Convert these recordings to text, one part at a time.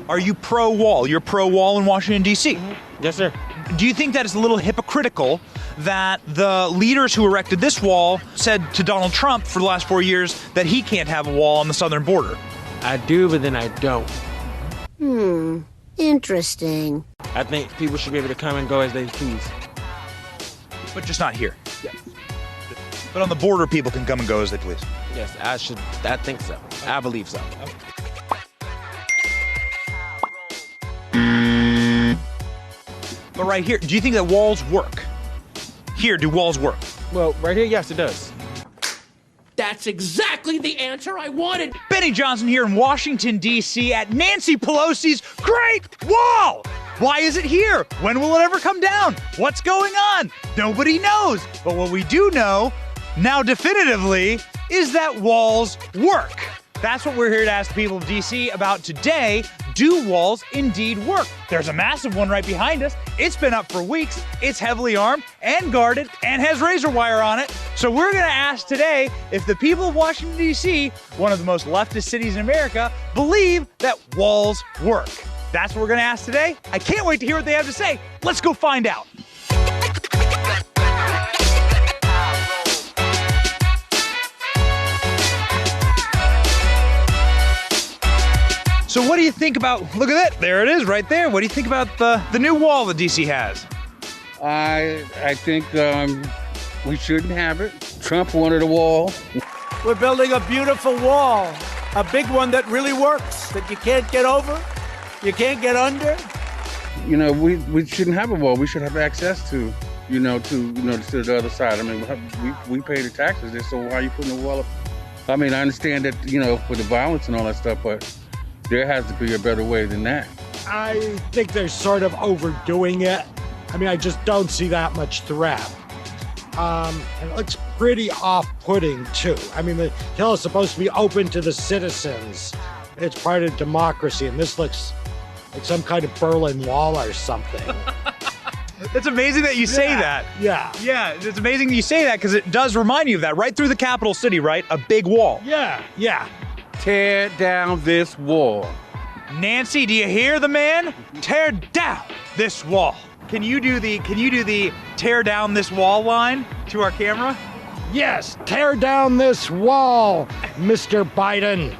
Are you pro-wall? You're pro-wall in Washington, D.C.? Yes, sir. Do you think that it's a little hypocritical that the leaders who erected this wall said to Donald Trump for the last 4 years that he can't have a wall on the southern border? I do, but then I don't. Interesting. I think people should be able to come and go as they choose. But just not here. Yes. But on the border, people can come and go as they please. Yes, I think so. I believe so. But right here, do you think that walls work? Here, do walls work? Well, right here, yes, it does. That's exactly the answer I wanted. Benny Johnson here in Washington, D.C. at Nancy Pelosi's Great Wall. Why is it here? When will it ever come down? What's going on? Nobody knows. But what we do know, now definitively, is that walls work. That's what we're here to ask the people of D.C. about today. Do walls indeed work? There's a massive one right behind us. It's been up for weeks. It's heavily armed and guarded and has razor wire on it. So we're gonna ask today if the people of Washington, D.C., one of the most leftist cities in America, believe that walls work. That's what we're gonna ask today. I can't wait to hear what they have to say. Let's go find out. So what do you think about, look at that, there it is right there. What do you think about the new wall that DC has? I think we shouldn't have it. Trump wanted a wall. We're building a beautiful wall, a big one that really works, that you can't get over, you can't get under. You know, we shouldn't have a wall. We should have access to the other side. I mean, we pay the taxes there, so why are you putting a wall up? I mean, I understand that, for the violence and all that stuff, but there has to be a better way than that. I think they're sort of overdoing it. I mean, I just don't see that much threat. And it looks pretty off-putting, too. I mean, the hill is supposed to be open to the citizens. It's part of democracy, and this looks like some kind of Berlin Wall or something. It's amazing that you say that. Yeah. Yeah, it's amazing that you say that because it does remind you of that. Right through the capital city, right? A big wall. Yeah. Tear down this wall. Nancy, do you hear the man? Tear down this wall. Can you do the tear down this wall line to our camera? Yes, tear down this wall, Mr. Biden.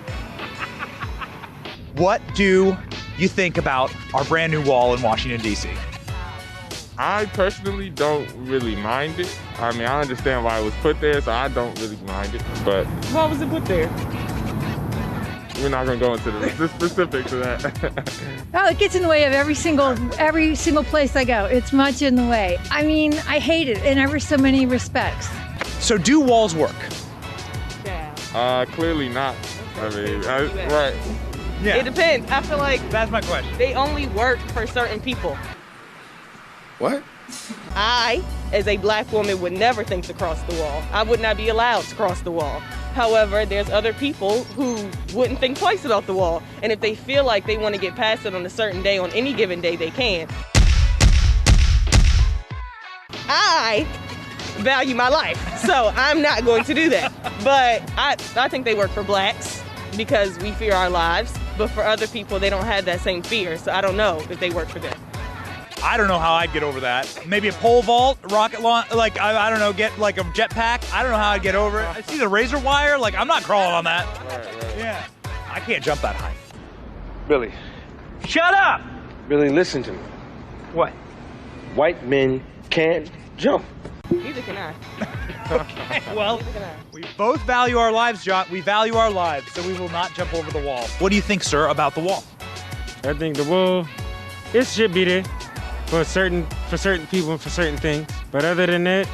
What do you think about our brand new wall in Washington, D.C.? I personally don't really mind it. I mean, I understand why it was put there, so I don't really mind it. But why was it put there? We're not going to go into the specifics of that. Oh, it gets in the way of every single place I go. It's much in the way. I mean, I hate it in ever so many respects. So do walls work? Yeah. Clearly not. I mean, right. Yeah. It depends. I feel like that's my question. They only work for certain people. What? I, as a black woman, would never think to cross the wall. I would not be allowed to cross the wall. However, there's other people who wouldn't think twice about the wall. And if they feel like they want to get past it on a certain day, on any given day, they can. I value my life, so I'm not going to do that. But I think they work for blacks because we fear our lives. But for other people, they don't have that same fear, so I don't know if they work for them. I don't know how I'd get over that. Maybe a pole vault, rocket launch, like, I don't know, get like a jetpack. I don't know how I'd get over it. I see the razor wire, like, I'm not crawling on that. Right. Yeah. I can't jump that high. Billy. Shut up! Billy, listen to me. What? White men can't jump. Neither can I. Okay, well, Neither can I. we both value our lives, John. We value our lives, so we will not jump over the wall. What do you think, sir, about the wall? I think the wall, it should be there for certain people and for certain things. But other than that,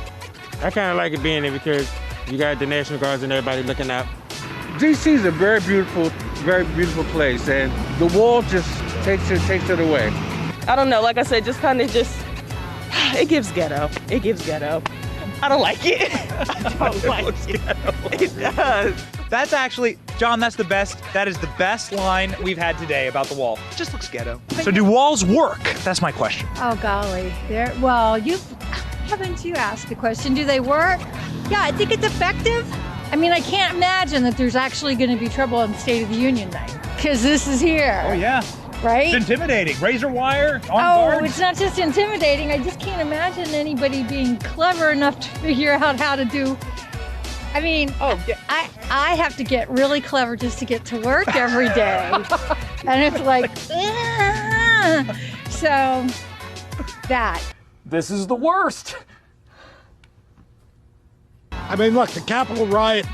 I kind of like it being there because you got the National Guards and everybody looking out. D.C. is a very beautiful place, and the wall just takes it away. I don't know, like I said, it gives ghetto. It gives ghetto. I don't like it. I don't like it. It does. That's actually, John, that is the best line we've had today about the wall. It just looks ghetto. So do walls work? That's my question. Oh, golly. Haven't you asked the question, do they work? Yeah, I think it's effective. I mean, I can't imagine that there's actually going to be trouble on State of the Union night, because this is here. Oh, yeah. right? It's intimidating. Razor wire on Oh, guards. it's not just intimidating. I just can't imagine anybody being clever enough to figure out how to do. I mean, I have to get really clever just to get to work every day. And it's like, so that. This is the worst. I mean, look, the Capitol riot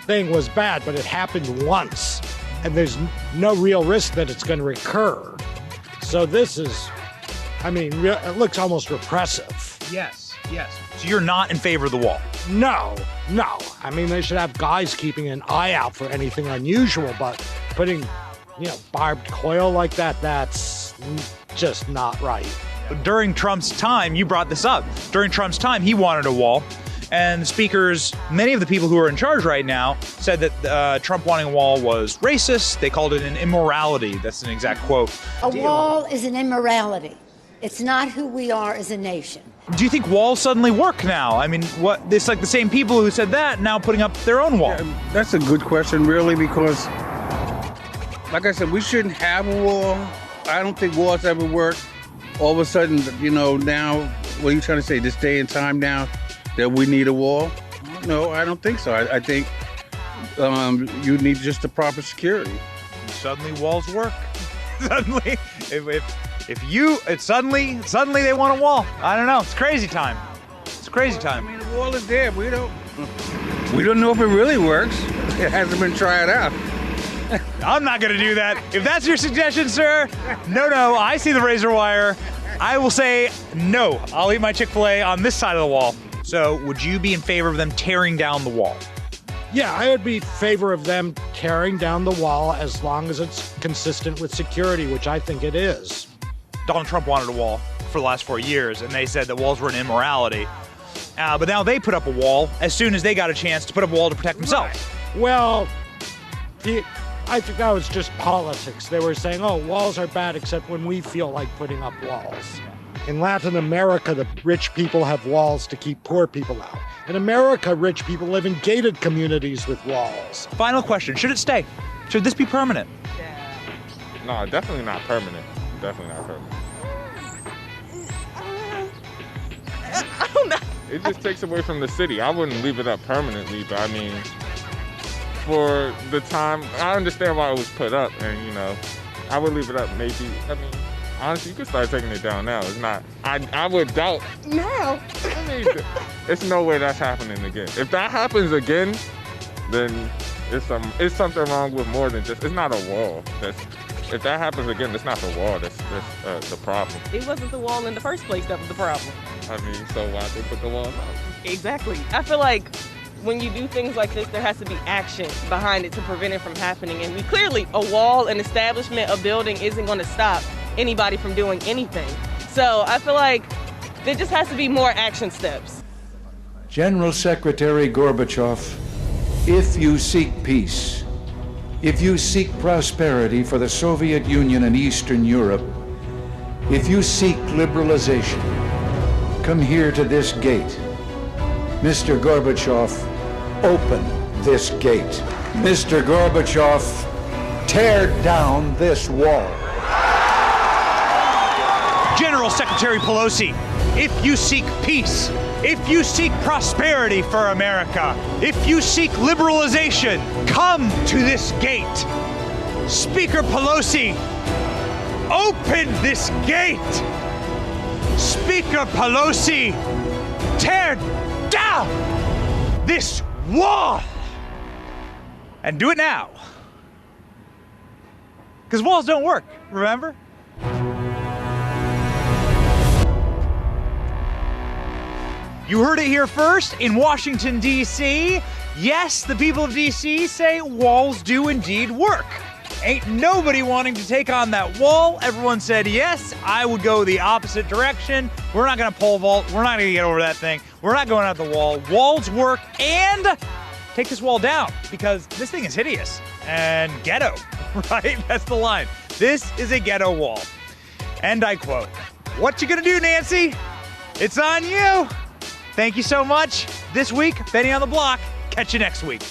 thing was bad, but it happened once, and there's no real risk that it's going to recur. So this is, I mean, it looks almost repressive. Yes, yes. So you're not in favor of the wall? No. I mean, they should have guys keeping an eye out for anything unusual, but putting, barbed coil like that, that's just not right. During Trump's time, you brought this up. During Trump's time, he wanted a wall. And the speakers, many of the people who are in charge right now, said that Trump wanting a wall was racist. They called it an immorality. That's an exact quote. A wall is an immorality. It's not who we are as a nation. Do you think walls suddenly work now? I mean, it's like the same people who said that now putting up their own wall. Yeah, that's a good question, really, because, like I said, we shouldn't have a wall. I don't think walls ever work. All of a sudden, now, what are you trying to say, this day and time now, that we need a wall? No, I don't think so. I think you need just the proper security. Suddenly walls work. Suddenly, suddenly they want a wall. I don't know. It's crazy time. It's crazy time. I mean, the wall is there. We don't know if it really works. It hasn't been tried out. I'm not going to do that. If that's your suggestion, sir, no, I see the razor wire. I will say no. I'll eat my Chick-fil-A on this side of the wall. So would you be in favor of them tearing down the wall? Yeah, I would be in favor of them tearing down the wall as long as it's consistent with security, which I think it is. Donald Trump wanted a wall for the last 4 years, and they said that walls were an immorality. But now they put up a wall as soon as they got a chance to put up a wall to protect themselves. Right. Well, I think that was just politics. They were saying, walls are bad except when we feel like putting up walls. In Latin America, the rich people have walls to keep poor people out. In America, rich people live in gated communities with walls. Final question, should it stay? Should this be permanent? No, definitely not permanent. Definitely not permanent. I don't know. It just takes away from the city. I wouldn't leave it up permanently, but I mean, for the time, I understand why it was put up, and I would leave it up maybe. I mean, honestly, you could start taking it down now. It's not. I would doubt Now. I mean, it's no way that's happening again. If that happens again, then it's something wrong with more than just. It's not a wall. If that happens again, it's not the wall. That's the problem. It wasn't the wall in the first place that was the problem. I mean, so why they put the wall up? Exactly. I feel like when you do things like this, there has to be action behind it to prevent it from happening. And clearly, a wall, an establishment, a building isn't going to stop anybody from doing anything. So I feel like there just has to be more action steps. General Secretary Gorbachev, if you seek peace, if you seek prosperity for the Soviet Union and Eastern Europe, if you seek liberalization, come here to this gate. Mr. Gorbachev, open this gate. Mr. Gorbachev, tear down this wall. General Secretary Pelosi, if you seek peace, if you seek prosperity for America, if you seek liberalization, come to this gate. Speaker Pelosi, open this gate. Speaker Pelosi, tear down this wall. And do it now. Because walls don't work, remember? You heard it here first in Washington, D.C. Yes, the people of D.C. say walls do indeed work. Ain't nobody wanting to take on that wall. Everyone said, yes, I would go the opposite direction. We're not going to pole vault. We're not going to get over that thing. We're not going out the wall. Walls work, and take this wall down because this thing is hideous and ghetto, right? That's the line. This is a ghetto wall. And I quote, "What you gonna do, Nancy? It's on you." Thank you so much. This week, Benny on the Block. Catch you next week.